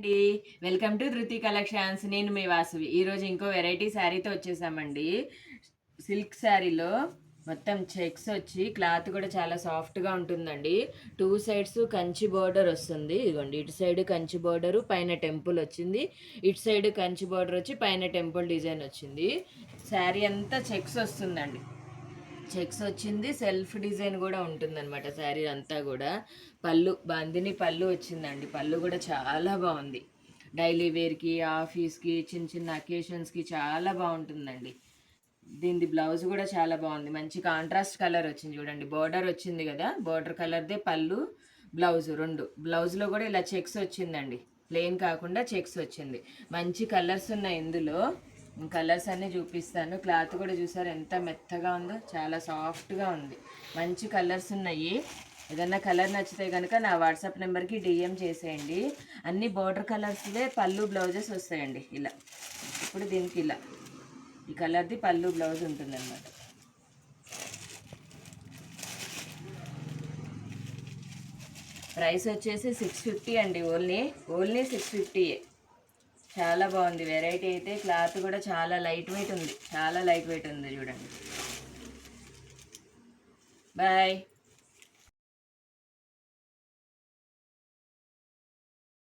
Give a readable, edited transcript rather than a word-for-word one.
అండి. Welcome to ధృతి collections. నేను మీ వాసవి. ఈరోజు ఇంకో వెరైటీ శారీతో వచ్చేసామండి. సిల్క్ శారీలో మొత్తం చెక్స్ వచ్చి క్లాత్ కూడా చాలా సాఫ్ట్గా ఉంటుందండి. టూ సైడ్స్ కంచి బోర్డర్ వస్తుంది. ఇదిగోండి, ఇటు సైడ్ కంచి బోర్డరు, పైన టెంపుల్ వచ్చింది. ఇటు సైడ్ కంచి బోర్డర్ వచ్చి పైన టెంపుల్ డిజైన్ వచ్చింది. శారీ అంతా చెక్స్ వస్తుందండి. చెక్స్ వచ్చింది, సెల్ఫ్ డిజైన్ కూడా ఉంటుందన్నమాట శారీ అంతా కూడా. పళ్ళు బాందిని పళ్ళు వచ్చిందండి. పళ్ళు కూడా చాలా బాగుంది. డైలీ వేర్కి, ఆఫీస్కి, చిన్న చిన్న అకేషన్స్కి చాలా బాగుంటుందండి. దీనిది బ్లౌజ్ కూడా చాలా బాగుంది. మంచి కాంట్రాస్ట్ కలర్ వచ్చింది చూడండి. బోర్డర్ వచ్చింది కదా, బోర్డర్ కలర్దే పళ్ళు, బ్లౌజ్ రెండు. బ్లౌజ్లో కూడా ఇలా చెక్స్ వచ్చిందండి. ప్లెయిన్ కాకుండా చెక్స్ వచ్చింది. మంచి కలర్స్ ఉన్నాయి ఇందులో. కలర్స్ అన్నీ చూపిస్తాను. క్లాత్ కూడా చూసారు ఎంత మెత్తగా ఉందో, చాలా సాఫ్ట్గా ఉంది. మంచి కలర్స్ ఉన్నాయి. ఏదన్నా కలర్ నచ్చితే కనుక నా వాట్సాప్ నెంబర్కి డిఎం చేసేయండి. అన్ని బోర్డర్ కలర్స్వే పళ్ళు బ్లౌజెస్ వస్తాయండి ఇలా. ఇప్పుడు దీనికి ఇలా ఈ కలర్ది పళ్ళు బ్లౌజ్ ఉంటుందన్నమాట. ప్రైస్ వచ్చేసి 650 అండి. ఓన్లీ 650. చాలా బాగుంది వెరైటీ అయితే. క్లాత్ కూడా చాలా లైట్ వెయిట్ ఉంది. చాలా లైట్ వెయిట్ ఉంది చూడండి. బాయ్.